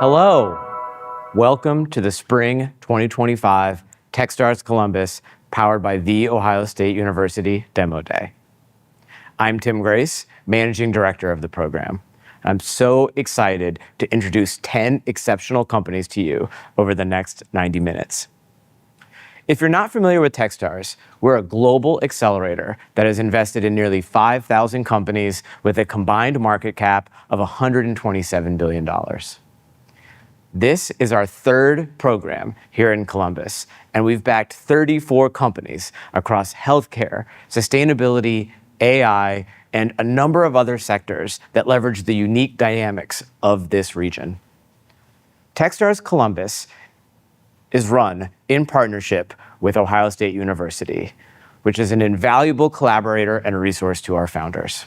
Hello. Welcome to the Spring 2025 Techstars Columbus Powered by The Ohio State University Demo Day. I'm Tim Grace, Managing Director of the program. I'm so excited to introduce 10 exceptional companies to you over the next 90 minutes. If you're not familiar with Techstars, we're a global accelerator that has invested in nearly 5,000 companies with a combined market cap of $127 billion. This is our third program here in Columbus, and we've backed 34 companies across healthcare, sustainability, AI, and a number of other sectors that leverage the unique dynamics of this region. Techstars Columbus is run in partnership with Ohio State University, which is an invaluable collaborator and resource to our founders.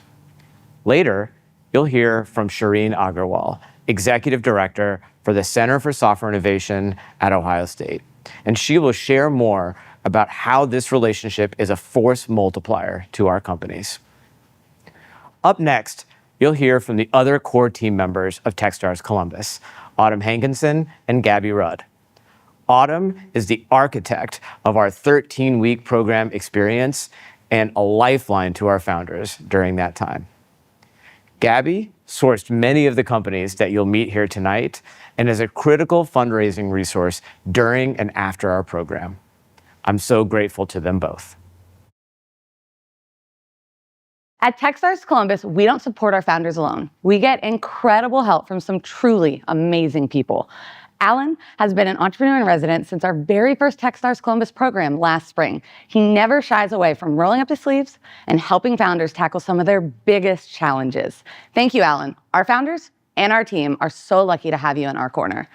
Later, you'll hear from Shireen Agarwal, Executive Director for the Center for Software Innovation at Ohio State, and she will share more about how this relationship is a force multiplier to our companies. Up next, you'll hear from the other core team members of Techstars Columbus, Autumn Hankinson and Gabby Rudd. Autumn is the architect of our 13-week program experience and a lifeline to our founders during that time. Gabby sourced many of the companies that you'll meet here tonight and is a critical fundraising resource during and after our program. I'm so grateful to them both. At Techstars Columbus, we don't support our founders alone. We get incredible help from some truly amazing people. Alan has been an entrepreneur in residence since our very first Techstars Columbus program last spring. He never shies away from rolling up his sleeves and helping founders tackle some of their biggest challenges. Thank you, Alan. Our founders and our team are so lucky to have you in our corner.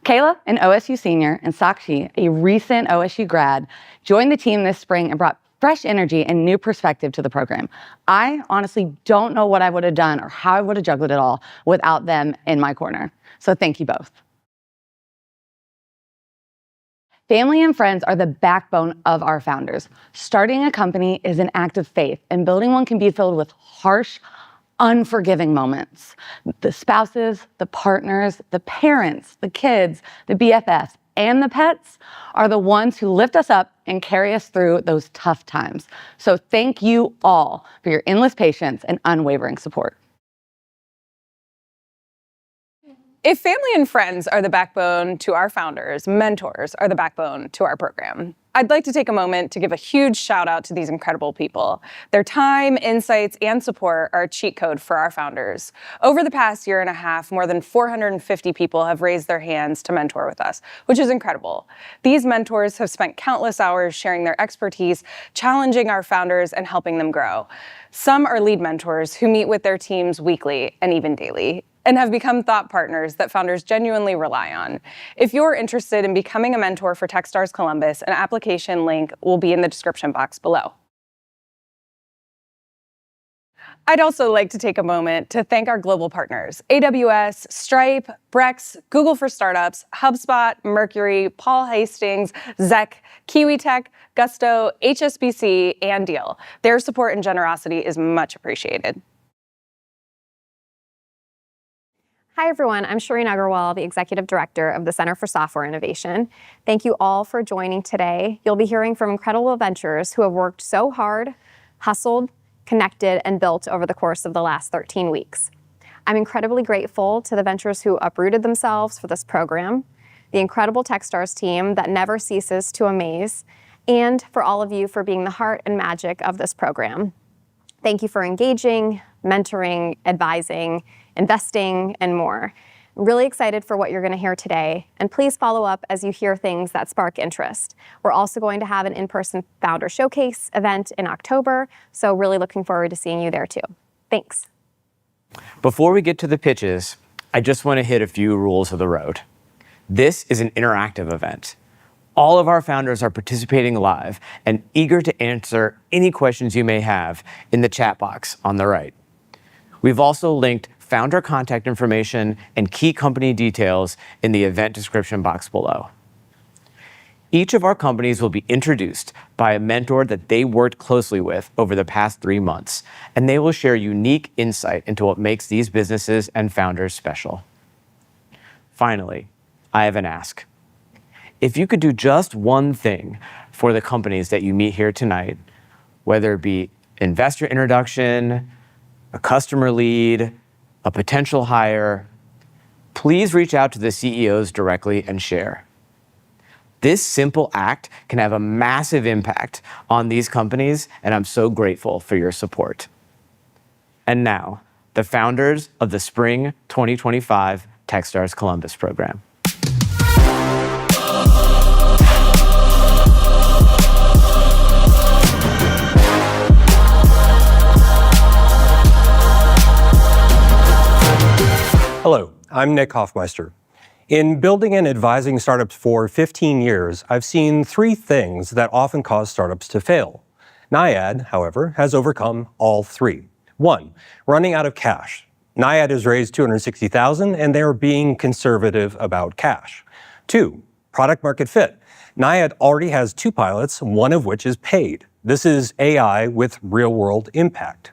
Kayla, an OSU senior, and Sakshi, a recent OSU grad, joined the team this spring and brought fresh energy and new perspective to the program. I honestly don't know what I would have done or how I would have juggled it all without them in my corner. So thank you both. Family and friends are the backbone of our founders. Starting a company is an act of faith, and building one can be filled with harsh, unforgiving moments. The spouses, the partners, the parents, the kids, the BFFs, and the pets are the ones who lift us up and carry us through those tough times. So thank you all for your endless patience and unwavering support. If family and friends are the backbone to our founders, mentors are the backbone to our program. I'd like to take a moment to give a huge shout out to these incredible people. Their time, insights, and support are a cheat code for our founders. Over the past year and a half, more than 450 people have raised their hands to mentor with us, which is incredible. These mentors have spent countless hours sharing their expertise, challenging our founders, and helping them grow. Some are lead mentors who meet with their teams weekly and even daily, and have become thought partners that founders genuinely rely on. If you're interested in becoming a mentor for Techstars Columbus, an application link will be in the description box below. I'd also like to take a moment to thank our global partners, AWS, Stripe, Brex, Google for Startups, HubSpot, Mercury, Paul Hastings, Zek, KiwiTech, Gusto, HSBC, and Deal. Their support and generosity is much appreciated. Hi, everyone. I'm Shireen Agarwal, the Executive Director of the Center for Software Innovation. Thank you all for joining today. You'll be hearing from incredible ventures who have worked so hard, hustled, connected, and built over the course of the last 13 weeks. I'm incredibly grateful to the ventures who uprooted themselves for this program, the incredible Techstars team that never ceases to amaze, and for all of you for being the heart and magic of this program. Thank you for engaging, mentoring, advising, investing, and more. I'm really excited for what you're going to hear today, and please follow up as you hear things that spark interest. We're also going to have an in-person founder showcase event in October, so really looking forward to seeing you there too. Thanks. Before we get to the pitches, I just want to hit a few rules of the road. This is an interactive event. All of our founders are participating live and eager to answer any questions you may have in the chat box on the right. We've also linked founder contact information and key company details in the event description box below. Each of our companies will be introduced by a mentor that they worked closely with over the past 3 months, and they will share unique insight into what makes these businesses and founders special. Finally, I have an ask. If you could do just one thing for the companies that you meet here tonight, whether it be investor introduction, a customer lead, a potential hire, please reach out to the CEOs directly and share. This simple act can have a massive impact on these companies, and I'm so grateful for your support. And now, the founders of the Spring 2025 Techstars Columbus program. Hello, I'm Nick Hoffmeister. In building and advising startups for 15 years, I've seen three things that often cause startups to fail. NIAD, however, has overcome all three. One, running out of cash. NIAD has raised $260,000 and they're being conservative about cash. Two, product market fit. NIAD already has 2 pilots, one of which is paid. This is AI with real-world impact.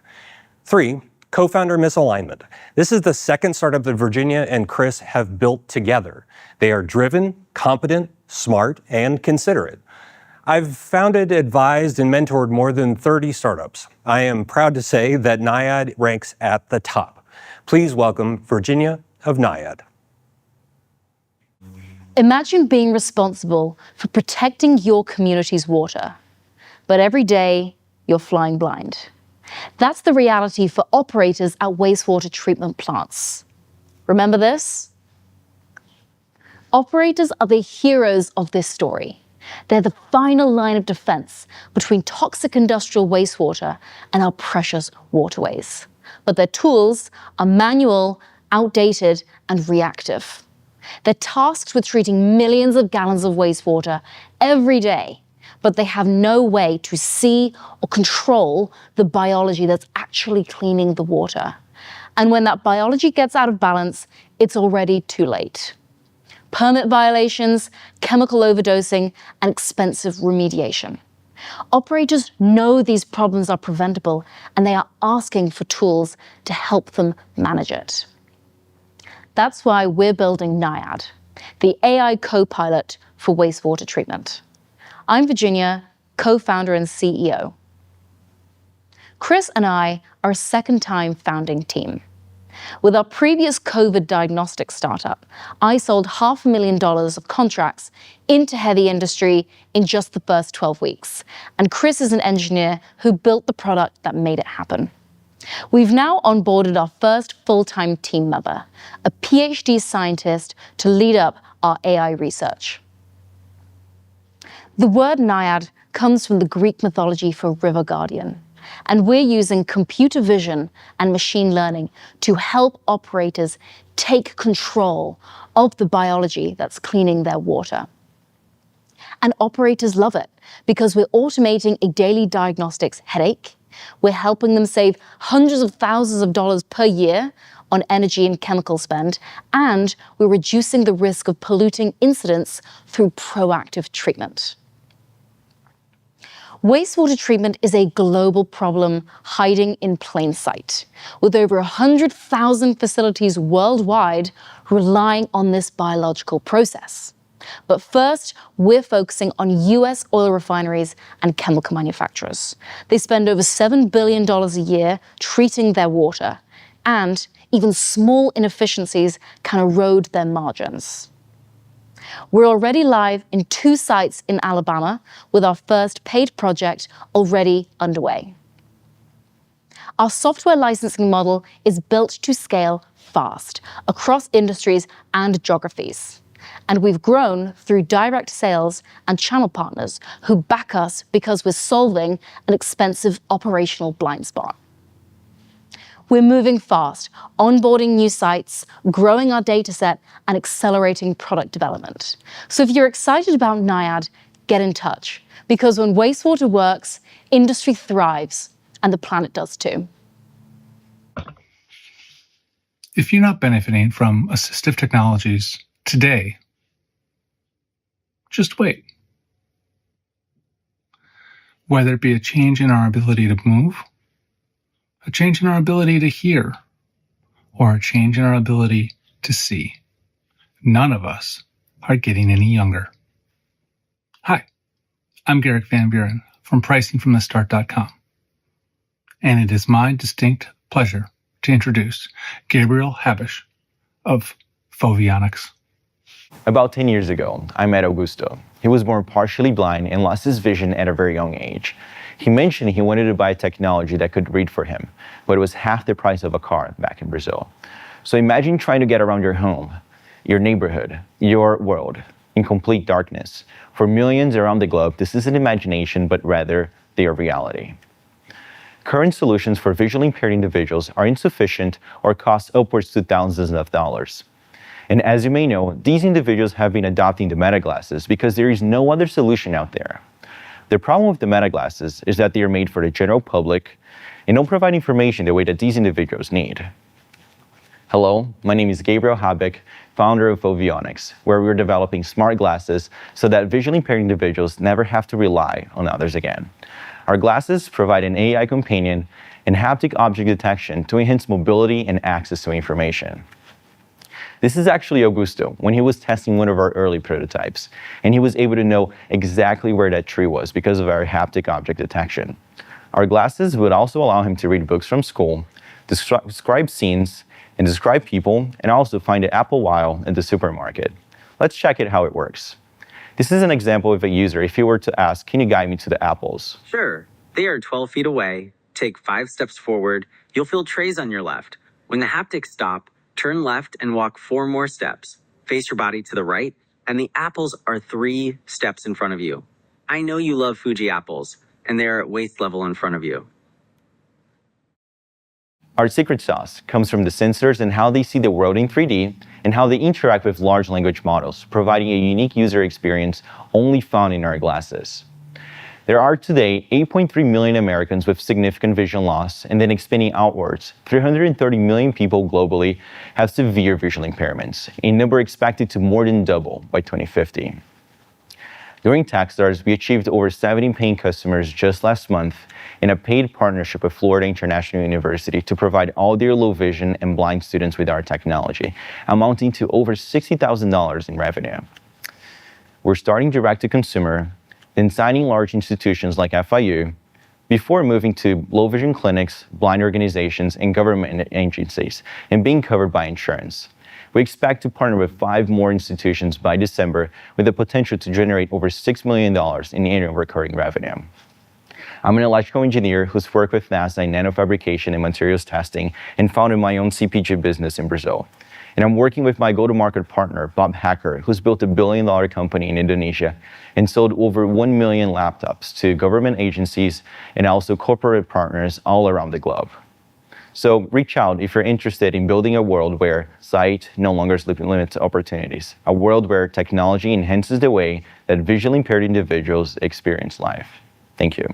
3, co-founder misalignment. This is the second startup that Virginia and Chris have built together. They are driven, competent, smart, and considerate. I've founded, advised, and mentored more than 30 startups. I am proud to say that NIAD ranks at the top. Please welcome Virginia of NIAD. Imagine being responsible for protecting your community's water, but every day you're flying blind. That's the reality for operators at wastewater treatment plants. Remember this? Operators are the heroes of this story. They're the final line of defense between toxic industrial wastewater and our precious waterways. But their tools are manual, outdated, and reactive. They're tasked with treating millions of gallons of wastewater every day, but they have no way to see or control the biology that's actually cleaning the water. And when that biology gets out of balance, it's already too late. Permit violations, chemical overdosing, and expensive remediation. Operators know these problems are preventable, and they are asking for tools to help them manage it. That's why we're building NIAD, the AI co-pilot for wastewater treatment. I'm Virginia, co-founder and CEO. Chris and I are a second-time founding team. With our previous COVID diagnostic startup, I sold $500,000 of contracts into heavy industry in just the first 12 weeks. And Chris is an engineer who built the product that made it happen. We've now onboarded our first full-time team member, a PhD scientist to lead up our AI research. The word NIAD comes from the Greek mythology for river guardian, and we're using computer vision and machine learning to help operators take control of the biology that's cleaning their water. And operators love it because we're automating a daily diagnostics headache. We're helping them save hundreds of thousands of dollars per year on energy and chemical spend, and we're reducing the risk of polluting incidents through proactive treatment. Wastewater treatment is a global problem hiding in plain sight, with over 100,000 facilities worldwide relying on this biological process. But first, we're focusing on US oil refineries and chemical manufacturers. They spend over $7 billion a year treating their water, and even small inefficiencies can erode their margins. We're already live in 2 sites in Alabama, with our first paid project already underway. Our software licensing model is built to scale fast across industries and geographies. And we've grown through direct sales and channel partners who back us because we're solving an expensive operational blind spot. We're moving fast, onboarding new sites, growing our data set, and accelerating product development. So if you're excited about NIAD, get in touch, because when wastewater works, industry thrives, and the planet does too. If you're not benefiting from assistive technologies today, just wait. Whether it be a change in our ability to move, a change in our ability to hear, or a change in our ability to see, none of us are getting any younger. Hi, I'm Garrick Van Buren from PricingFromTheStart.com, and it is my distinct pleasure to introduce Gabriel Habish of Fovionics. About 10 years ago, I met Augusto. He was born partially blind and lost his vision at a very young age. He mentioned he wanted to buy a technology that could read for him, but it was half the price of a car back in Brazil. So imagine trying to get around your home, your neighborhood, your world, in complete darkness. For millions around the globe, this isn't imagination, but rather their reality. Current solutions for visually impaired individuals are insufficient or cost upwards to thousands of dollars. And as you may know, these individuals have been adopting the Meta glasses because there is no other solution out there. The problem with the Meta glasses is that they are made for the general public and don't provide information the way that these individuals need. Hello, my name is Gabriel Habish, founder of Fovionics, where we're developing smart glasses so that visually impaired individuals never have to rely on others again. Our glasses provide an AI companion and haptic object detection to enhance mobility and access to information. This is actually Augusto when he was testing one of our early prototypes, and he was able to know exactly where that tree was because of our haptic object detection. Our glasses would also allow him to read books from school, describe scenes, and describe people, and also find an apple while in the supermarket. Let's check it how it works. This is an example of a user if he were to ask, can you guide me to the apples? Sure. They are 12 feet away. Take 5 steps forward. You'll feel trays on your left. When the haptics stop, turn left and walk 4 more steps. Face your body to the right, and the apples are 3 steps in front of you. I know you love Fuji apples, and they are at waist level in front of you. Our secret sauce comes from the sensors and how they see the world in 3D and how they interact with large language models, providing a unique user experience only found in our glasses. There are today 8.3 million Americans with significant vision loss, and then expanding outwards, 330 million people globally have severe visual impairments, a number expected to more than double by 2050. During Techstars, we achieved over 70 paying customers just last month in a paid partnership with Florida International University to provide all their low vision and blind students with our technology, amounting to over $60,000 in revenue. We're starting direct to consumer, then signing large institutions like FIU, before moving to low vision clinics, blind organizations, and government agencies, and being covered by insurance. We expect to partner with 5 more institutions by December with the potential to generate over $6 million in annual recurring revenue. I'm an electrical engineer who's worked with NASA in nanofabrication and materials testing and founded my own CPG business in Brazil. And I'm working with my go-to-market partner, Bob Hacker, who's built a billion-dollar company in Indonesia and sold over 1 million laptops to government agencies and also corporate partners all around the globe. So reach out if you're interested in building a world where sight no longer limits opportunities, a world where technology enhances the way that visually impaired individuals experience life. Thank you.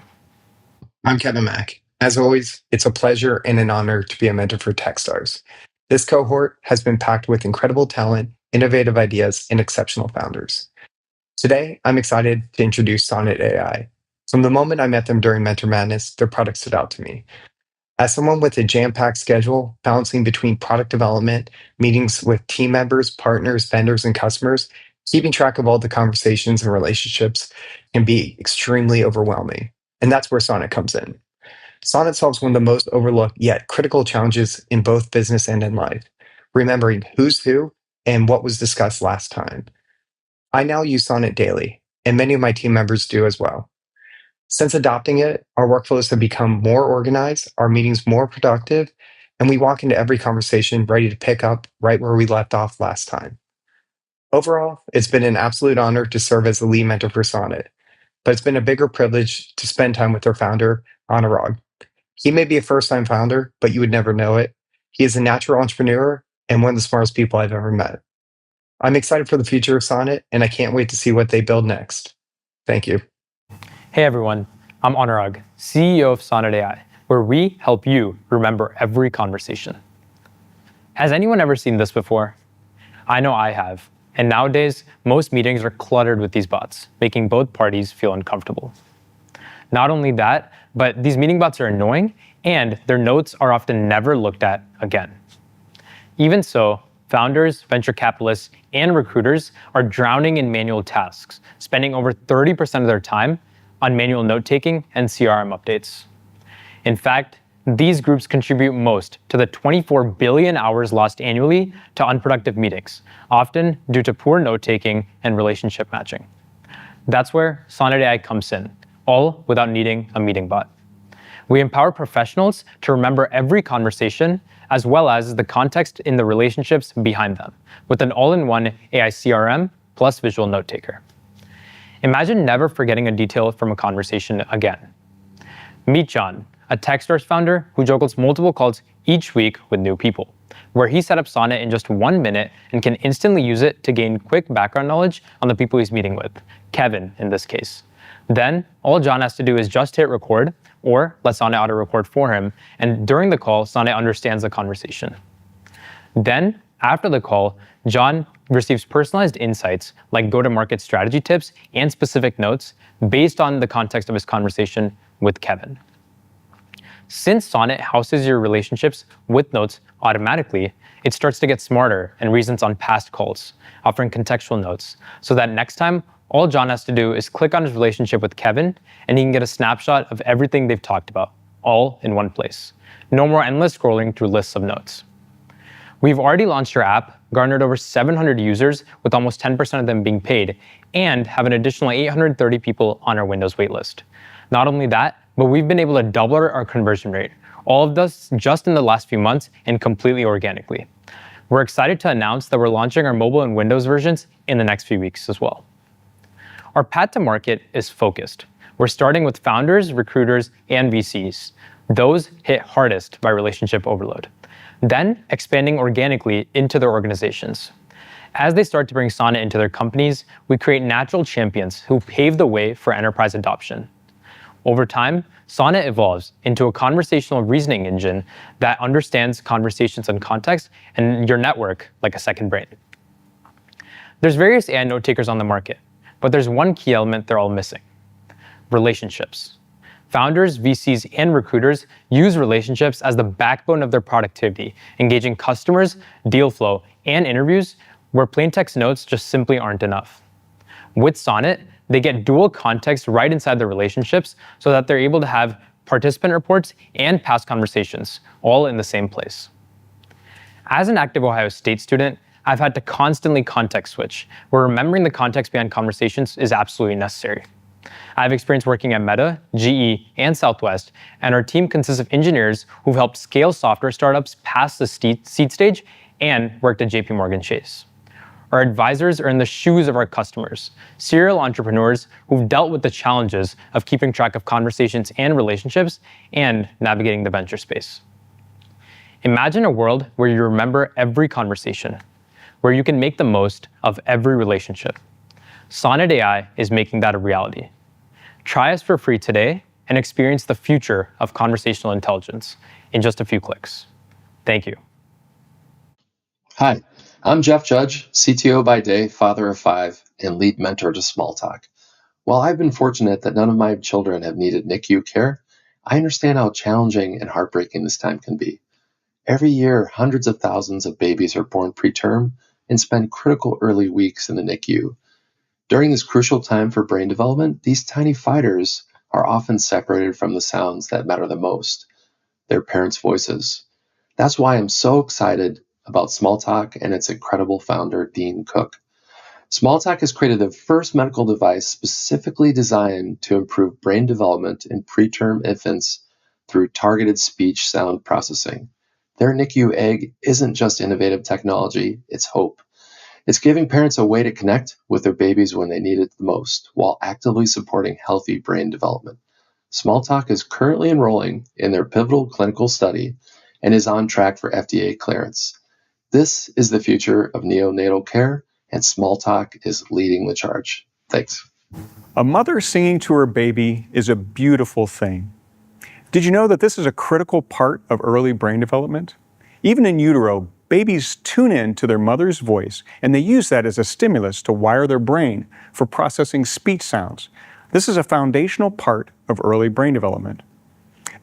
I'm Kevin Mack. As always, it's a pleasure and an honor to be a mentor for Techstars. This cohort has been packed with incredible talent, innovative ideas, and exceptional founders. Today, I'm excited to introduce Sonnet AI. From the moment I met them during Mentor Madness, their product stood out to me. As someone with a jam-packed schedule, balancing between product development, meetings with team members, partners, vendors, and customers, keeping track of all the conversations and relationships can be extremely overwhelming. And that's where Sonnet comes in. Sonnet solves one of the most overlooked yet critical challenges in both business and in life, remembering who's who and what was discussed last time. I now use Sonnet daily, and many of my team members do as well. Since adopting it, our workflows have become more organized, our meetings more productive, and we walk into every conversation ready to pick up right where we left off last time. Overall, it's been an absolute honor to serve as the lead mentor for Sonnet, but it's been a bigger privilege to spend time with their founder, Anurag. He may be a first-time founder, but you would never know it. He is a natural entrepreneur and one of the smartest people I've ever met. I'm excited for the future of Sonnet, and I can't wait to see what they build next. Thank you. Hey everyone, I'm Anurag, CEO of Sonnet AI, where we help you remember every conversation. Has anyone ever seen this before? I know I have, and nowadays, most meetings are cluttered with these bots, making both parties feel uncomfortable. Not only that, but these meeting bots are annoying, and their notes are often never looked at again. Even so, Founders, venture capitalists, and recruiters are drowning in manual tasks, spending over 30% of their time on manual note-taking and CRM updates. In fact, these groups contribute most to the 24 billion hours lost annually to unproductive meetings, often due to poor note-taking and relationship matching. That's where Sonnet AI comes in, all without needing a meeting bot. We empower professionals to remember every conversation as well as the context in the relationships behind them with an all-in-one AI CRM plus visual note taker. Imagine never forgetting a detail from a conversation again. Meet John, a Techstars founder who juggles multiple calls each week with new people, where he set up Sonnet in just 1 minute and can instantly use it to gain quick background knowledge on the people he's meeting with, Kevin in this case. Then, all John has to do is just hit record, or let Sonnet auto-record for him, and during the call, Sonnet understands the conversation. Then, after the call, John receives personalized insights like go-to-market strategy tips and specific notes based on the context of his conversation with Kevin. Since Sonnet houses your relationships with notes automatically, it starts to get smarter and reasons on past calls, offering contextual notes, so that next time, all John has to do is click on his relationship with Kevin, and he can get a snapshot of everything they've talked about, all in one place. No more endless scrolling through lists of notes. We've already launched our app, garnered over 700 users, with almost 10% of them being paid, and have an additional 830 people on our Windows waitlist. Not only that, but we've been able to double our conversion rate, all of this just in the last few months and completely organically. We're excited to announce that we're launching our mobile and Windows versions in the next few weeks as well. Our path to market is focused. We're starting with founders, recruiters, and VCs. Those hit hardest by relationship overload. Then expanding organically into their organizations. As they start to bring Sonnet into their companies, we create natural champions who pave the way for enterprise adoption. Over time, Sonnet evolves into a conversational reasoning engine that understands conversations and context and your network like a second brain. There's various AI note takers on the market, but there's one key element they're all missing: relationships. Founders, VCs, and recruiters use relationships as the backbone of their productivity, engaging customers, deal flow, and interviews where plain text notes just simply aren't enough. With Sonnet, they get dual context right inside the relationships so that they're able to have participant reports and past conversations all in the same place. As an active Ohio State student, I've had to constantly context switch, where remembering the context behind conversations is absolutely necessary. I have experience working at Meta, GE, and Southwest, and our team consists of engineers who've helped scale software startups past the seed stage and worked at JP Morgan Chase. Our advisors are in the shoes of our customers, serial entrepreneurs who've dealt with the challenges of keeping track of conversations and relationships and navigating the venture space. Imagine a world where you remember every conversation, where you can make the most of every relationship. Sonnet AI is making that a reality. Try us for free today and experience the future of conversational intelligence in just a few clicks. Thank you. Hi, I'm Jeff Judge, CTO by day, father of 5, and lead mentor to Smalltalk. While I've been fortunate that none of my children have needed NICU care, I understand how challenging and heartbreaking this time can be. Every year, hundreds of thousands of babies are born preterm and spend critical early weeks in the NICU. During this crucial time for brain development, these tiny fighters are often separated from the sounds that matter the most, their parents' voices. That's why I'm so excited about Smalltalk and its incredible founder, Dean Cook. Smalltalk has created the first medical device specifically designed to improve brain development in preterm infants through targeted speech sound processing. Their NICU egg isn't just innovative technology, it's hope. It's giving parents a way to connect with their babies when they need it the most, while actively supporting healthy brain development. Smalltalk is currently enrolling in their pivotal clinical study and is on track for FDA clearance. This is the future of neonatal care, and Smalltalk is leading the charge. Thanks. A mother singing to her baby is a beautiful thing. Did you know that this is a critical part of early brain development? Even in utero, babies tune in to their mother's voice, and they use that as a stimulus to wire their brain for processing speech sounds. This is a foundational part of early brain development.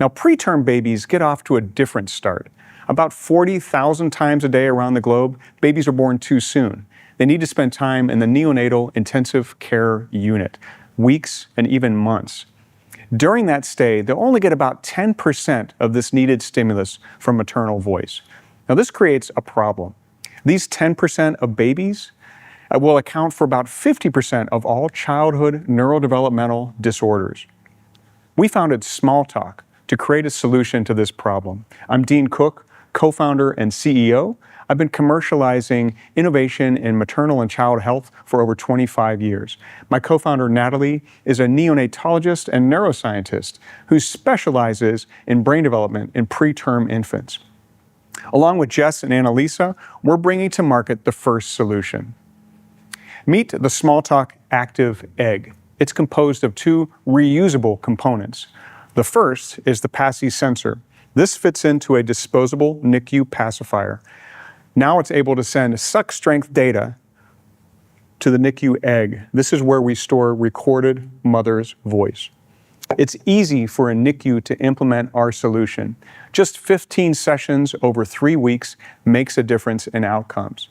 Now, preterm babies get off to a different start. About 40,000 times a day around the globe, babies are born too soon. They need to spend time in the neonatal intensive care unit, weeks and even months. During that stay, they'll only get about 10% of this needed stimulus from maternal voice. Now, this creates a problem. These 10% of babies will account for about 50% of all childhood neurodevelopmental disorders. We founded Smalltalk to create a solution to this problem. I'm Dean Cook, co-founder and CEO. I've been commercializing innovation in maternal and child health for over 25 years. My co-founder, Natalie, is a neonatologist and neuroscientist who specializes in brain development in preterm infants. Along with Jess and Annalisa, we're bringing to market the first solution. Meet the Smalltalk Active Egg. It's composed of two reusable components. The first is the PASI sensor. This fits into a disposable NICU pacifier. Now it's able to send suck strength data to the NICU egg. This is where we store recorded mother's voice. It's easy for a NICU to implement our solution. Just 15 sessions over 3 weeks makes a difference in outcomes.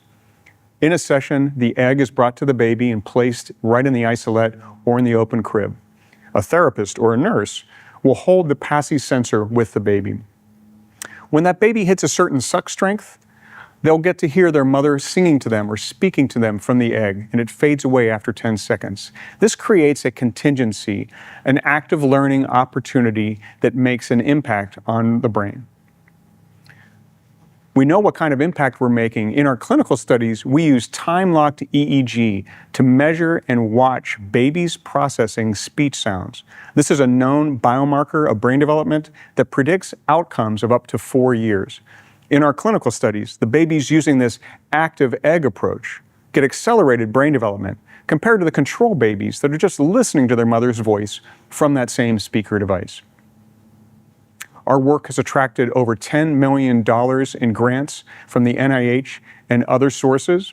In a session, the egg is brought to the baby and placed right in the isolette or in the open crib. A therapist or a nurse will hold the PASI sensor with the baby. When that baby hits a certain suck strength, they'll get to hear their mother singing to them or speaking to them from the egg, and it fades away after 10 seconds. This creates a contingency, an active learning opportunity that makes an impact on the brain. We know what kind of impact we're making. In our clinical studies, we use time-locked EEG to measure and watch babies processing speech sounds. This is a known biomarker of brain development that predicts outcomes of up to 4 years. In our clinical studies, the babies using this active egg approach get accelerated brain development compared to the control babies that are just listening to their mother's voice from that same speaker device. Our work has attracted over $10 million in grants from the NIH and other sources,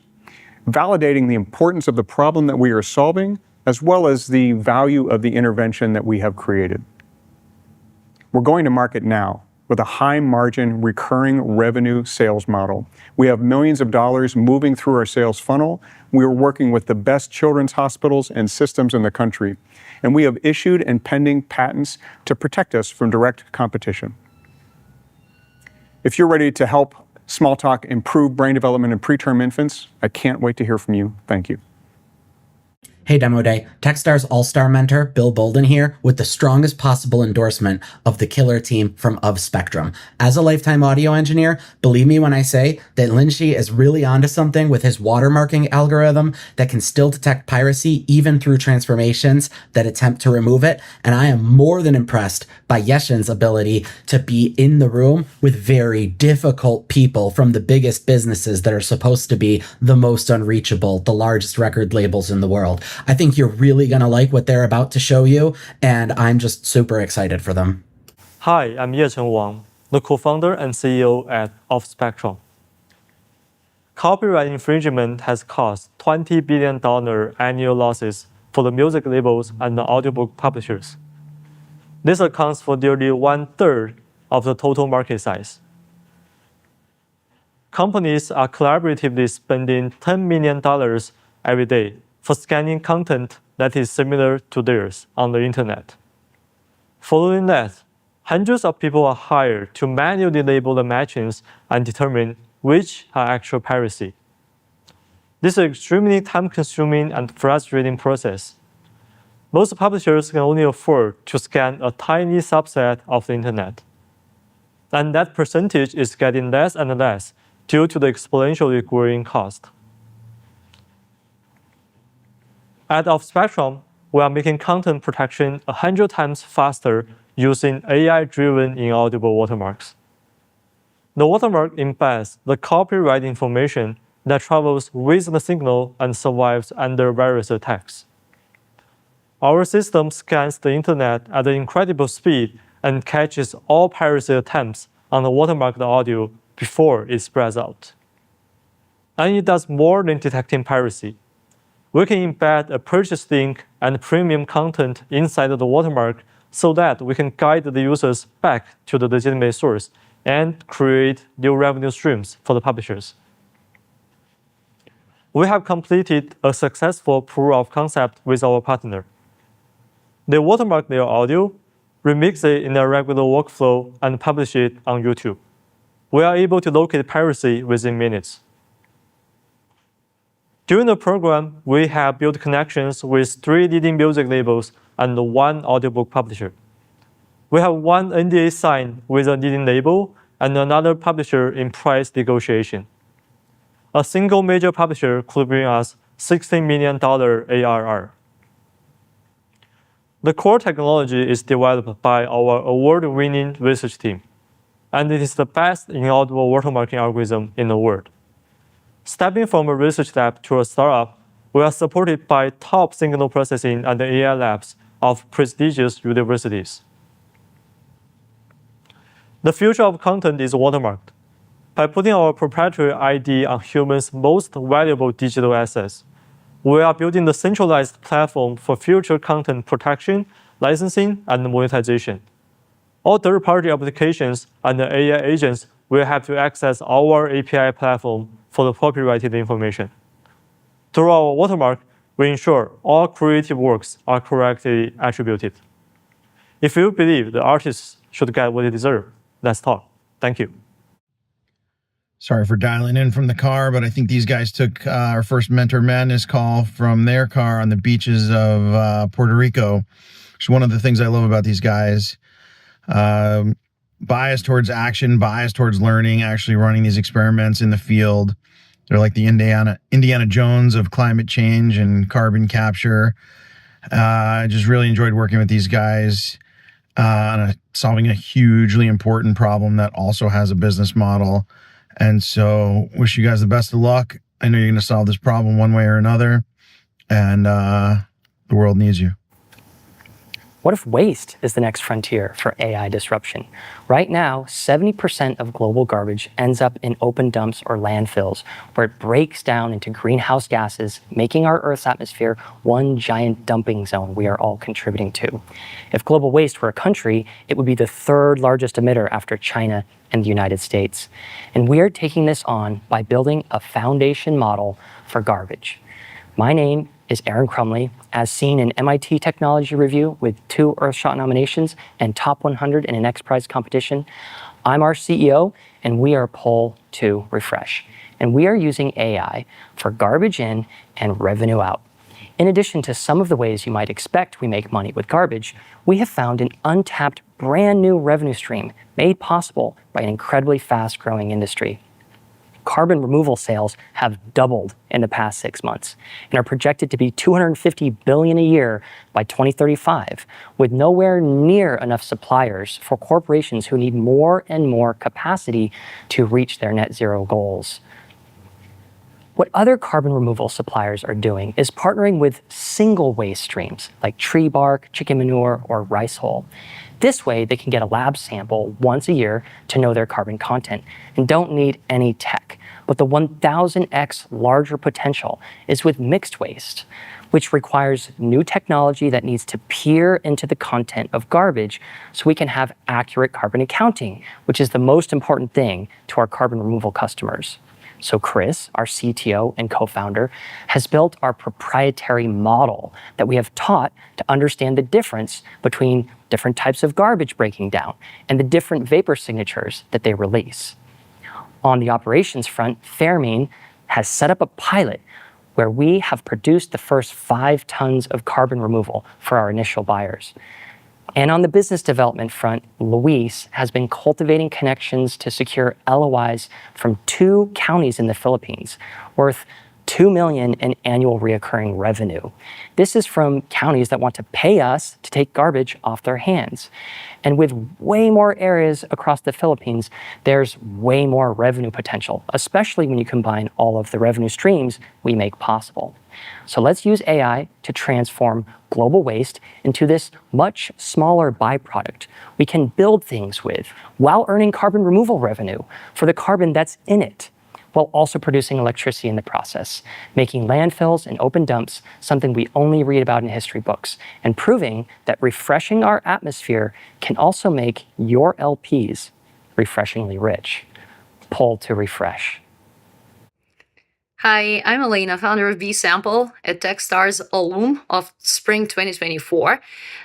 validating the importance of the problem that we are solving, as well as the value of the intervention that we have created. We're going to market now with a high-margin, recurring revenue sales model. We have millions of dollars moving through our sales funnel. We are working with the best children's hospitals and systems in the country, and we have issued and pending patents to protect us from direct competition. If you're ready to help Smalltalk improve brain development in preterm infants, I can't wait to hear from you. Thank you. Hey Demo Day, Techstars All-Star Mentor Bill Bolden here with the strongest possible endorsement of the killer team from OffSpectrum. As a lifetime audio engineer, believe me when I say that Lindsay is really onto something with his watermarking algorithm that can still detect piracy even through transformations that attempt to remove it. And I am more than impressed by Yeshin's ability to be in the room with very difficult people from the biggest businesses that are supposed to be the most unreachable, the largest record labels in the world. I think you're really going to like what they're about to show you, and I'm just super excited for them. Hi, I'm Yecheng Wang, the co-founder and CEO at OffSpectrum. Copyright infringement has caused $20 billion annual losses for the music labels and the audiobook publishers. This accounts for nearly 1/3 of the total market size. Companies are collaboratively spending $10 million every day for scanning content that is similar to theirs on the internet. Following that, hundreds of people are hired to manually label the matchings and determine which are actual piracy. This is an extremely time-consuming and frustrating process. Most publishers can only afford to scan a tiny subset of the internet. And that percentage is getting less and less due to the exponentially growing cost. At OffSpectrum, we are making content protection 100 times faster using AI-driven inaudible watermarks. The watermark embeds the copyright information that travels with the signal and survives under various attacks. Our system scans the internet at an incredible speed and catches all piracy attempts on the watermarked audio before it spreads out. And it does more than detecting piracy. We can embed a purchase link and premium content inside the watermark so that we can guide the users back to the legitimate source, and create new revenue streams for the publishers. We have completed a successful proof of concept with our partner. They watermark their audio, remix it in a regular workflow, and publish it on YouTube. We are able to locate piracy within minutes. During the program, we have built connections with 3 leading music labels and 1 audiobook publisher. We have 1 NDA signed with a leading label and another publisher in price negotiation. A single major publisher could bring us $16 million ARR. The core technology is developed by our award-winning research team, and it is the best inaudible watermarking algorithm in the world. Stepping from a research lab to a startup, we are supported by top signal processing and AI labs of prestigious universities. The future of content is watermarked. By putting our proprietary ID on humans' most valuable digital assets, we are building the centralized platform for future content protection, licensing, and monetization. All third-party applications and the AI agents will have to access our API platform for the copyrighted information. Through our watermark, we ensure all creative works are correctly attributed. If you believe the artists should get what they deserve, let's talk. Thank you. Sorry for dialing in from the car, but I think these guys took our first Mentor Madness call from their car on the beaches of Puerto Rico. It's one of the things I love about these guys. Bias towards action, bias towards learning, actually running these experiments in the field. They're like the Indiana Jones of climate change and carbon capture. I just really enjoyed working with these guys on solving a hugely important problem that also has a business model. And so wish you guys the best of luck. I know you're going to solve this problem one way or another, and the world needs you. What if waste is the next frontier for AI disruption? Right now, 70% of global garbage ends up in open dumps or landfills, where it breaks down into greenhouse gases, making our Earth's atmosphere one giant dumping zone we are all contributing to. If global waste were a country, it would be the 3rd largest emitter after China and the United States. And we are taking this on by building a foundation model for garbage. My name is Aaron Crumley, as seen in MIT Technology Review with 2 Earthshot nominations and top 100 in an X Prize competition. I'm our CEO, and we are Poll to Refresh. And we are using AI for garbage in and revenue out. In addition to some of the ways you might expect we make money with garbage, we have found an untapped brand new revenue stream made possible by an incredibly fast-growing industry. Carbon removal sales have doubled in the past 6 months and are projected to be $250 billion a year by 2035, with nowhere near enough suppliers for corporations who need more and more capacity to reach their net zero goals. What other carbon removal suppliers are doing is partnering with single waste streams like tree bark, chicken manure, or rice hull. This way, they can get a lab sample once a year to know their carbon content and don't need any tech. But the 1,000x larger potential is with mixed waste, which requires new technology that needs to peer into the content of garbage so we can have accurate carbon accounting, which is the most important thing to our carbon removal customers. So Chris, our CTO and co-founder, has built our proprietary model that we have taught to understand the difference between different types of garbage breaking down and the different vapor signatures that they release. On the operations front, Fairmean has set up a pilot where we have produced the first 5 tons of carbon removal for our initial buyers. And on the business development front, Luis has been cultivating connections to secure LOIs from 2 counties in the Philippines, worth $2 million in annual reoccurring revenue. This is from counties that want to pay us to take garbage off their hands. And with way more areas across the Philippines, there's way more revenue potential, especially when you combine all of the revenue streams we make possible. So let's use AI to transform global waste into this much smaller byproduct we can build things with while earning carbon removal revenue for the carbon that's in it, while also producing electricity in the process, making landfills and open dumps something we only read about in history books, and proving that refreshing our atmosphere can also make your LPs refreshingly rich. Pull to refresh. Hi, I'm Elena, founder of B-Sample at Techstars alum of Spring 2024.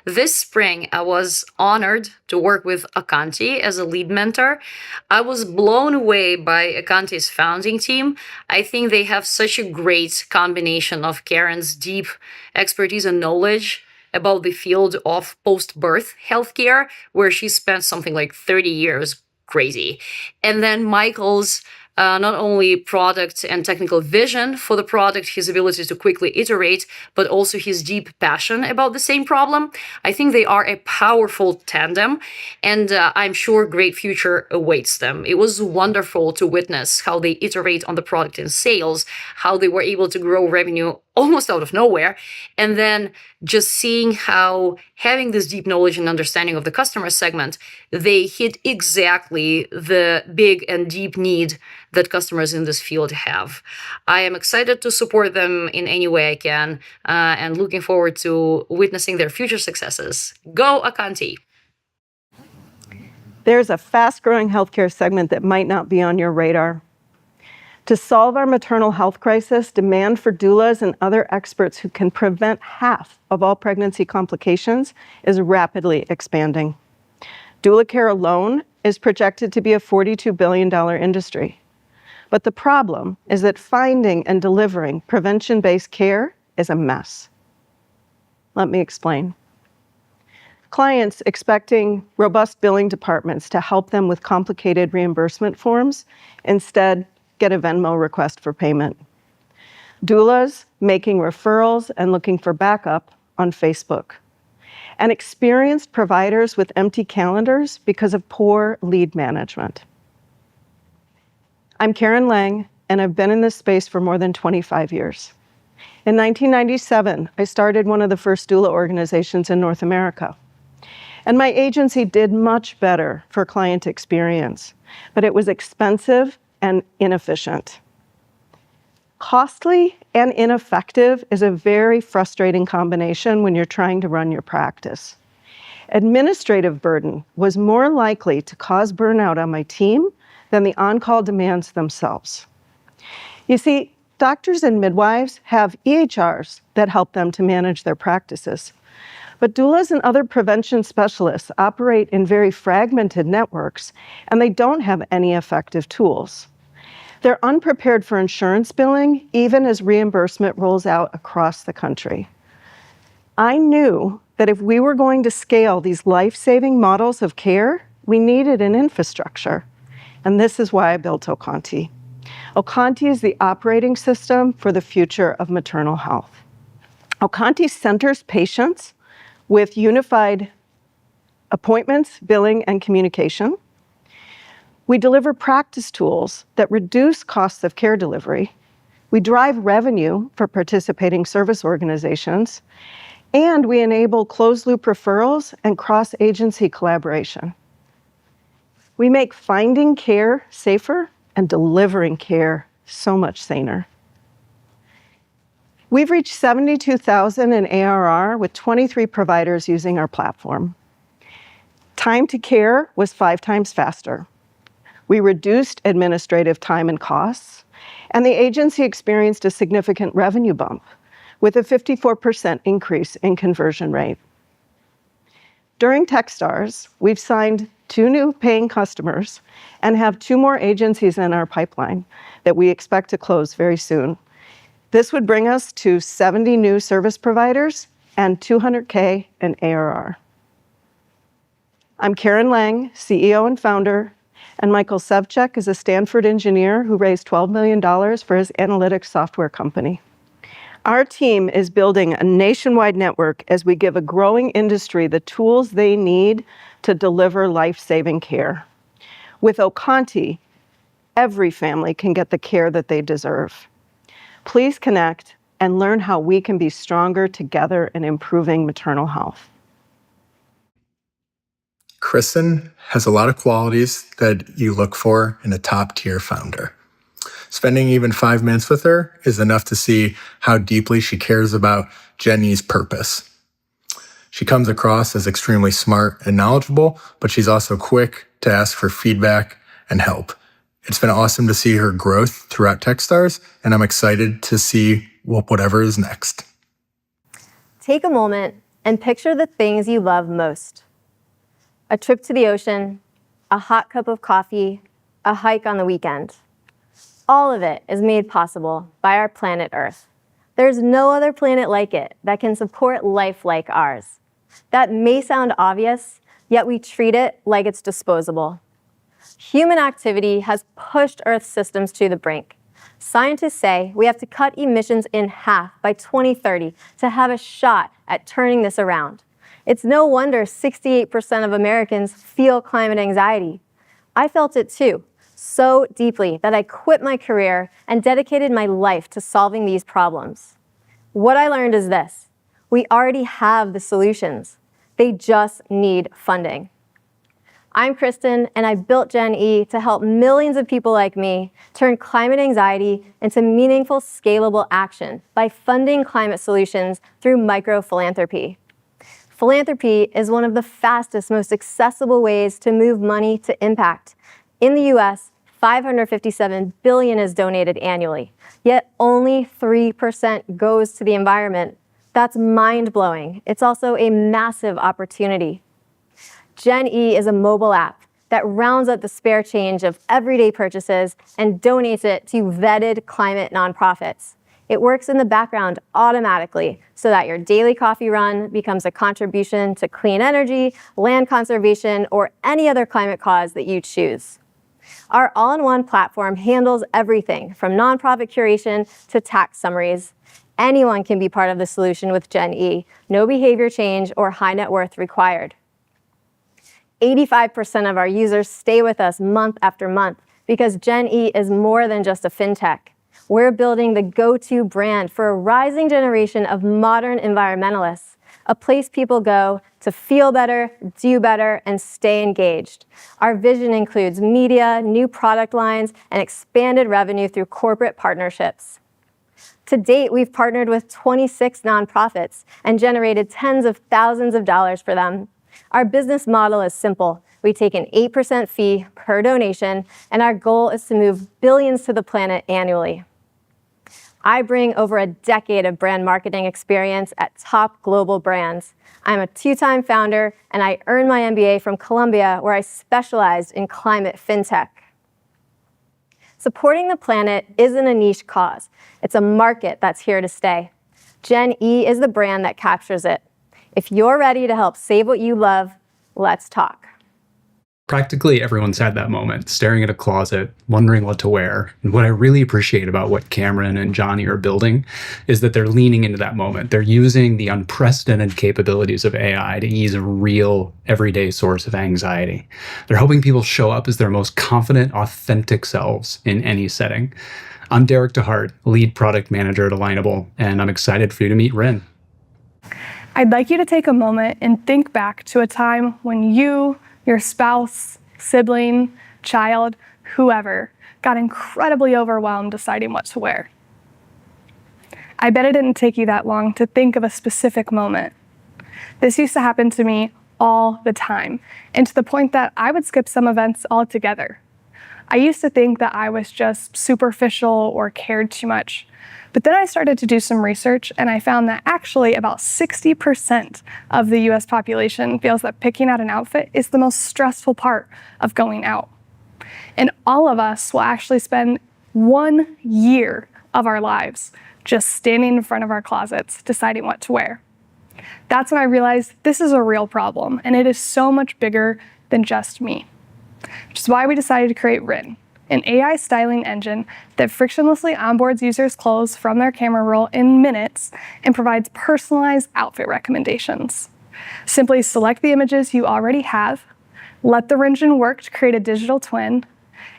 This spring, I was honored to work with Okkanti as a lead mentor. I was blown away by Okkanti's founding team. I think they have such a great combination of Karen's deep expertise and knowledge about the field of post-birth healthcare, where she spent something like 30 years. Crazy. And then Michael's not only product and technical vision for the product, his ability to quickly iterate, but also his deep passion about the same problem. I think they are a powerful tandem, and I'm sure great future awaits them. It was wonderful to witness how they iterate on the product in sales, how they were able to grow revenue almost out of nowhere, and then just seeing how having this deep knowledge and understanding of the customer segment, they hit exactly the big and deep need that customers in this field have. I am excited to support them in any way I can, and looking forward to witnessing their future successes. Go Okkanti! There's a fast-growing healthcare segment that might not be on your radar. To solve our maternal health crisis, demand for doulas and other experts who can prevent half of all pregnancy complications is rapidly expanding. Doula care alone is projected to be a $42 billion industry. But the problem is that finding and delivering prevention-based care is a mess. Let me explain. Clients expecting robust billing departments to help them with complicated reimbursement forms instead get a Venmo request for payment. Doulas making referrals and looking for backup on Facebook. And experienced providers with empty calendars because of poor lead management. I'm Karen Lang, and I've been in this space for more than 25 years. In 1997, I started one of the first doula organizations in North America. And my agency did much better for client experience, but it was expensive and inefficient. Costly and ineffective is a very frustrating combination when you're trying to run your practice. Administrative burden was more likely to cause burnout on my team than the on-call demands themselves. You see, doctors and midwives have EHRs that help them to manage their practices. But doulas and other prevention specialists operate in very fragmented networks, and they don't have any effective tools. They're unprepared for insurance billing, even as reimbursement rolls out across the country. I knew that if we were going to scale these life-saving models of care, we needed an infrastructure. And this is why I built Okkanti. Okkanti is the operating system for the future of maternal health. Okkanti centers patients with unified appointments, billing, and communication. We deliver practice tools that reduce costs of care delivery. We drive revenue for participating service organizations, and we enable closed-loop referrals and cross-agency collaboration. We make finding care safer and delivering care so much saner. We've reached 72,000 in ARR with 23 providers using our platform. Time to care was 5 times faster. We reduced administrative time and costs, and the agency experienced a significant revenue bump with a 54% increase in conversion rate. During Techstars, we've signed 2 new paying customers and have 2 more agencies in our pipeline that we expect to close very soon. This would bring us to 70 new service providers and $200K in ARR. I'm Karen Lang, CEO and founder, and Michael Sevchek is a Stanford engineer who raised $12 million for his analytics software company. Our team is building a nationwide network as we give a growing industry the tools they need to deliver life-saving care. With Okkanti, every family can get the care that they deserve. Please connect and learn how we can be stronger together in improving maternal health. Kristen has a lot of qualities that you look for in a top-tier founder. Spending even 5 minutes with her is enough to see how deeply she cares about Jenny's purpose. She comes across as extremely smart and knowledgeable, but she's also quick to ask for feedback and help. It's been awesome to see her growth throughout Techstars, and I'm excited to see whatever is next. Take a moment and picture the things you love most. A trip to the ocean, a hot cup of coffee, a hike on the weekend. All of it is made possible by our planet Earth. There's no other planet like it that can support life like ours. That may sound obvious, yet we treat it like it's disposable. Human activity has pushed Earth's systems to the brink. Scientists say we have to cut emissions in half by 2030 to have a shot at turning this around. It's no wonder 68% of Americans feel climate anxiety. I felt it too, so deeply that I quit my career and dedicated my life to solving these problems. What I learned is this: we already have the solutions. They just need funding. I'm Kristen, and I built Gen E to help millions of people like me turn climate anxiety into meaningful, scalable action by funding climate solutions through micro-philanthropy. Philanthropy is one of the fastest, most accessible ways to move money to impact. In the US, $557 billion is donated annually, yet only 3% goes to the environment. That's mind-blowing. It's also a massive opportunity. Gen E is a mobile app that rounds up the spare change of everyday purchases and donates it to vetted climate nonprofits. It works in the background automatically so that your daily coffee run becomes a contribution to clean energy, land conservation, or any other climate cause that you choose. Our all-in-one platform handles everything from nonprofit curation to tax summaries. Anyone can be part of the solution with Gen E. No behavior change or high net worth required. 85% of our users stay with us month after month because Gen E is more than just a fintech. We're building the go-to brand for a rising generation of modern environmentalists, a place people go to feel better, do better, and stay engaged. Our vision includes media, new product lines, and expanded revenue through corporate partnerships. To date, we've partnered with 26 nonprofits and generated tens of thousands of dollars for them. Our business model is simple. We take an 8% fee per donation, and our goal is to move billions to the planet annually. I bring over a decade of brand marketing experience at top global brands. I'm a two-time founder, and I earned my MBA from Columbia, where I specialized in climate fintech. Supporting the planet isn't a niche cause. It's a market that's here to stay. Gen E is the brand that captures it. If you're ready to help save what you love, let's talk. Practically everyone's had that moment, staring at a closet, wondering what to wear. And what I really appreciate about what Cameron and Johnny are building is that they're leaning into that moment. They're using the unprecedented capabilities of AI to ease a real, everyday source of anxiety. They're helping people show up as their most confident, authentic selves in any setting. I'm Derek DeHart, lead product manager at Alignable, and I'm excited for you to meet Rin. I'd like you to take a moment and think back to a time when you, your spouse, sibling, child, whoever, got incredibly overwhelmed deciding what to wear. I bet it didn't take you that long to think of a specific moment. This used to happen to me all the time, and to the point that I would skip some events altogether. I used to think that I was just superficial or cared too much. But then I started to do some research, and I found that actually about 60% of the US population feels that picking out an outfit is the most stressful part of going out. And all of us will actually spend 1 year of our lives just standing in front of our closets deciding what to wear. That's when I realized this is a real problem, and it is so much bigger than just me. Which is why we decided to create Rin, an AI styling engine that frictionlessly onboards users' clothes from their camera roll in minutes and provides personalized outfit recommendations. Simply select the images you already have, let the engine work to create a digital twin,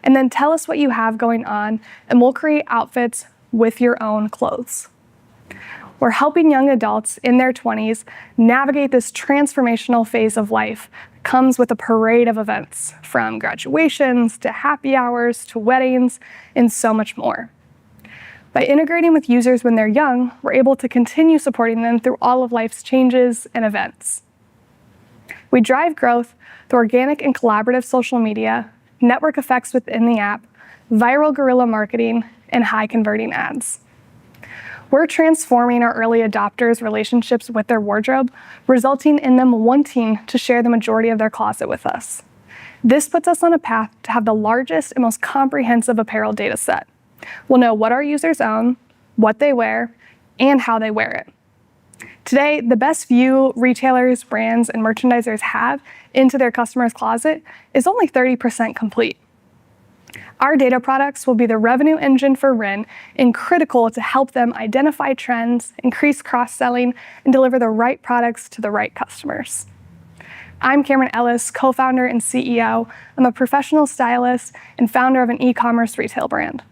and then tell us what you have going on, and we'll create outfits with your own clothes. We're helping young adults in their 20s navigate this transformational phase of life that comes with a parade of events, from graduations to happy hours to weddings and so much more. By integrating with users when they're young, we're able to continue supporting them through all of life's changes and events. We drive growth through organic and collaborative social media, network effects within the app, viral guerrilla marketing, and high-converting ads. We're transforming our early adopters' relationships with their wardrobe, resulting in them wanting to share the majority of their closet with us. This puts us on a path to have the largest and most comprehensive apparel data set. We'll know what our users own, what they wear, and how they wear it. Today, the best view retailers, brands, and merchandisers have into their customers' closet is only 30% complete. Our data products will be the revenue engine for Rin and critical to help them identify trends, increase cross-selling, and deliver the right products to the right customers. I'm Cameron Ellis, co-founder and CEO. I'm a professional stylist and founder of an e-commerce retail brand.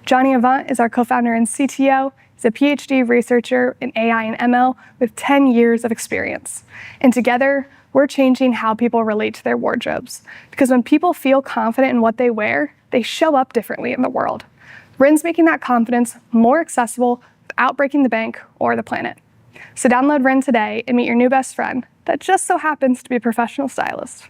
Johnny Avant is our co-founder and CTO. He's a PhD researcher in AI and ML with 10 years of experience. And together, we're changing how people relate to their wardrobes. Because when people feel confident in what they wear, they show up differently in the world. Rin's making that confidence more accessible without breaking the bank or the planet. So download Rin today and meet your new best friend that just so happens to be a professional stylist.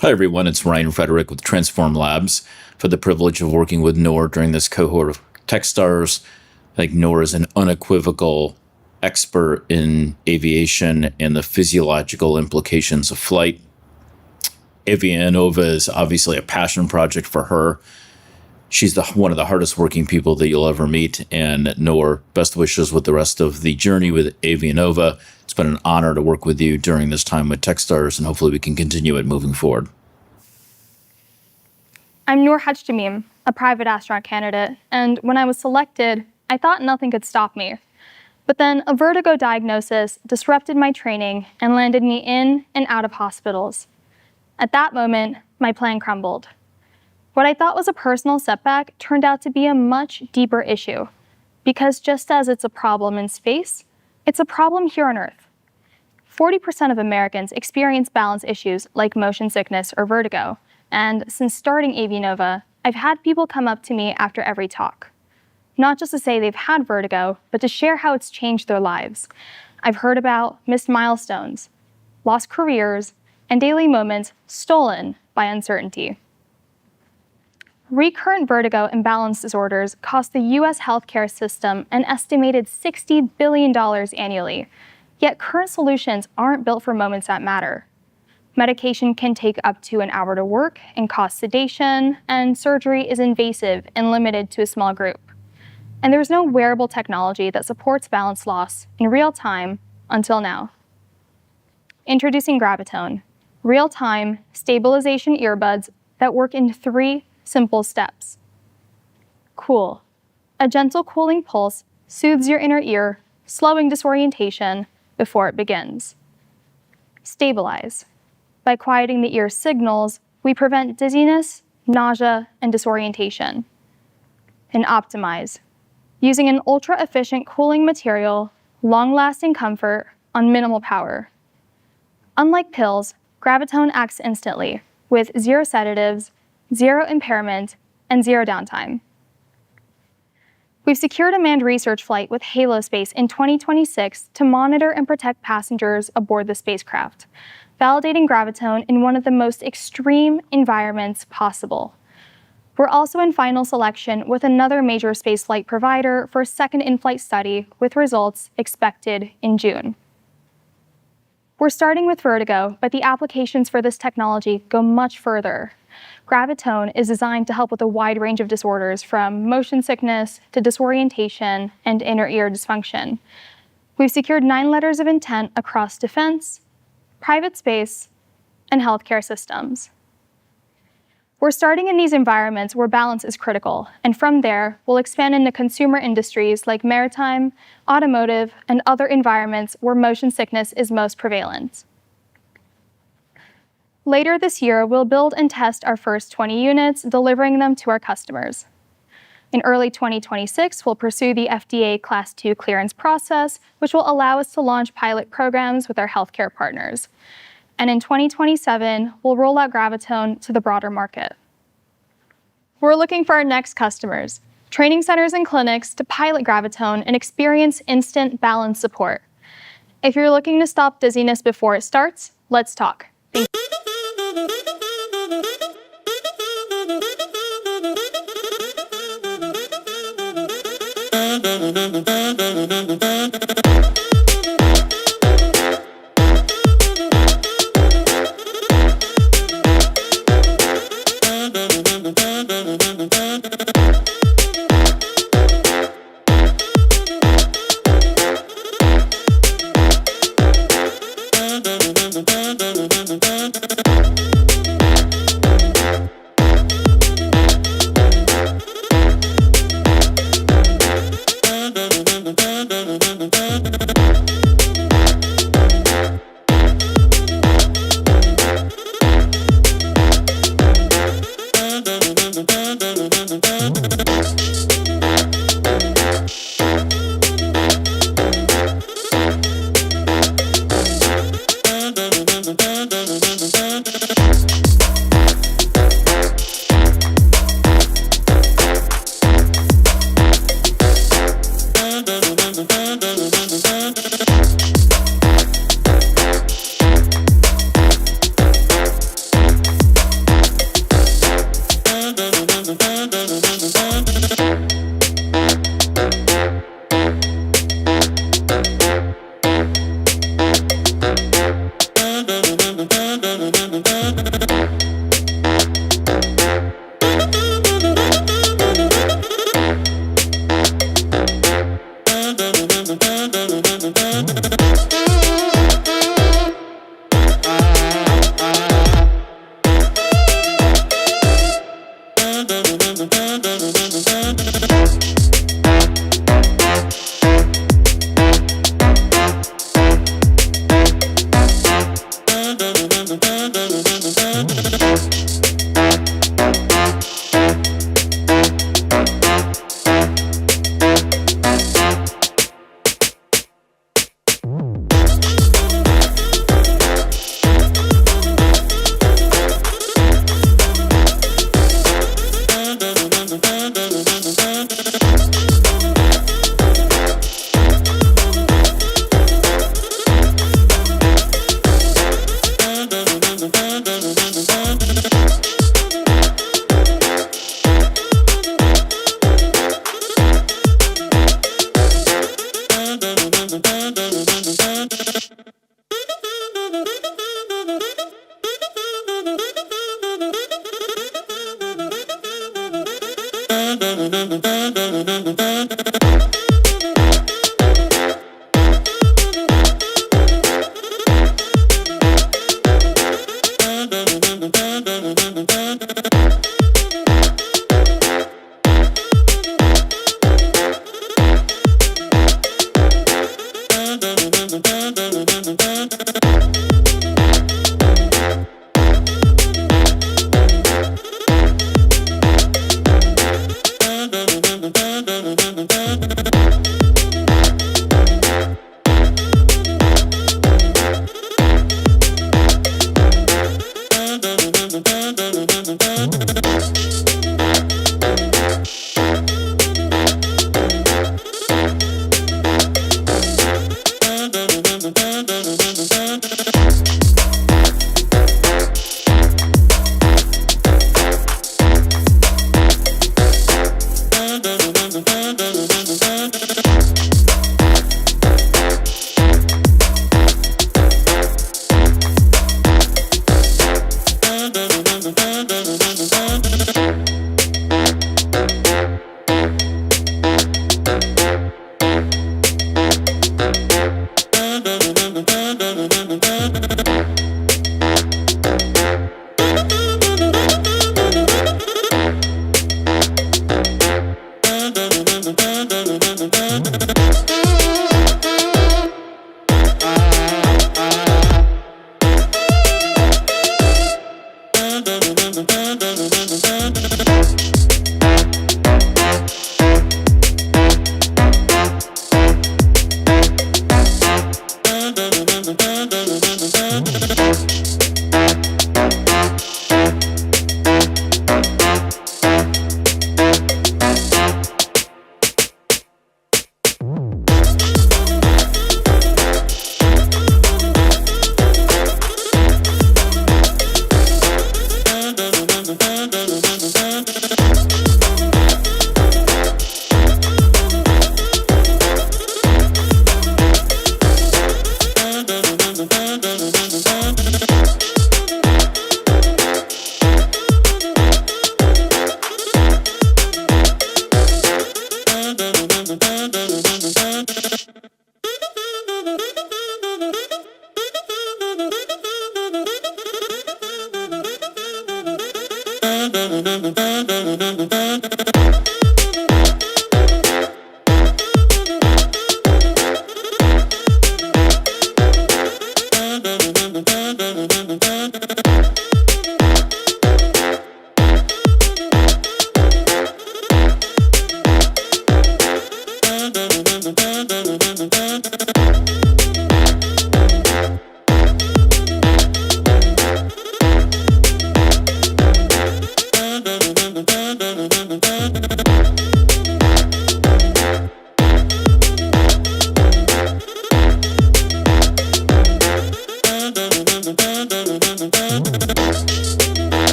Hi everyone, it's Ryan Frederick with Transform Labs. For the privilege of working with Noor during this cohort of Techstars. I think Noor is an unequivocal expert in aviation and the physiological implications of flight. Avianova is obviously a passion project for her. She's one of the hardest working people that you'll ever meet. And Noor, best wishes with the rest of the journey with Avianova. It's been an honor to work with you during this time with Techstars, and hopefully we can continue it moving forward. I'm Noor Hajtamim, a private astronaut candidate, and when I was selected, I thought nothing could stop me. But then a vertigo diagnosis disrupted my training and landed me in and out of hospitals. At that moment, my plan crumbled. What I thought was a personal setback turned out to be a much deeper issue, because just as it's a problem in space, it's a problem here on Earth. 40% of Americans experience balance issues like motion sickness or vertigo, and since starting Avianova, I've had people come up to me after every talk. Not just to say they've had vertigo, but to share how it's changed their lives. I've heard about missed milestones, lost careers, and daily moments stolen by uncertainty. Recurrent vertigo and balance disorders cost the US healthcare system an estimated $60 billion annually, yet current solutions aren't built for moments that matter. Medication can take up to an hour to work and cause sedation, and surgery is invasive and limited to a small group. And there's no wearable technology that supports balance loss in real time until now. Introducing Gravitone, real-time stabilization earbuds that work in 3 simple steps. Cool. A gentle cooling pulse soothes your inner ear, slowing disorientation before it begins. Stabilize. By quieting the ear's signals, we prevent dizziness, nausea, and disorientation. And optimize. Using an ultra-efficient cooling material, long-lasting comfort on minimal power. Unlike pills, Gravitone acts instantly, with 0 sedatives, 0 impairment, and 0 downtime. We've secured a manned research flight with Halo Space in 2026 to monitor and protect passengers aboard the spacecraft, validating Gravitone in one of the most extreme environments possible. We're also in final selection with another major spaceflight provider for a second in-flight study with results expected in June. We're starting with vertigo, but the applications for this technology go much further. Gravitone is designed to help with a wide range of disorders from motion sickness to disorientation and inner ear dysfunction. We've secured 9 letters of intent across defense, private space, and healthcare systems. We're starting in these environments where balance is critical, and from there, we'll expand into consumer industries like maritime, automotive, and other environments where motion sickness is most prevalent. Later this year, we'll build and test our first 20 units, delivering them to our customers. In early 2026, we'll pursue the FDA Class 2 clearance process, which will allow us to launch pilot programs with our healthcare partners. And in 2027, we'll roll out Gravitone to the broader market. We're looking for our next customers, training centers and clinics to pilot Gravitone and experience instant balance support. If you're looking to stop dizziness before it starts, let's talk. Thank you.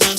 Dun,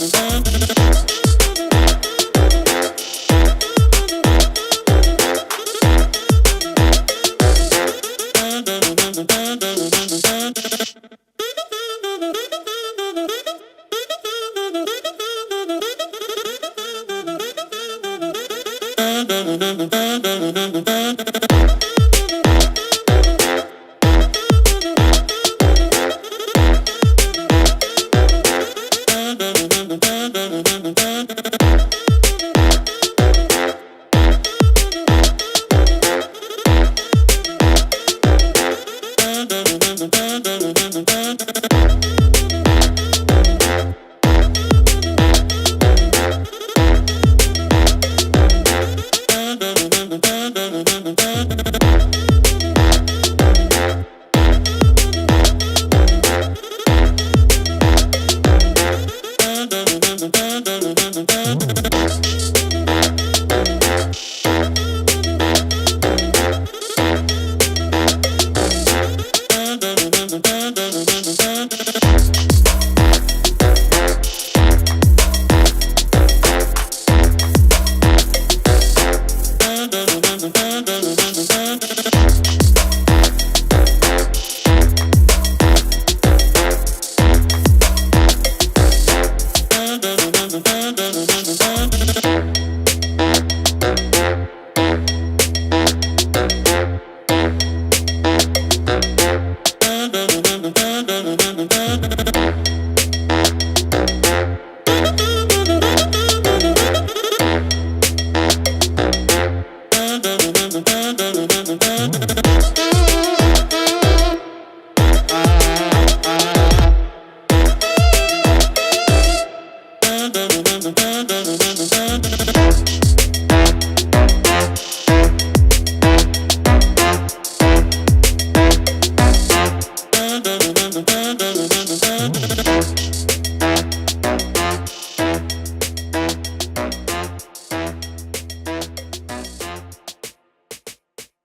dun, dun, dun, dun.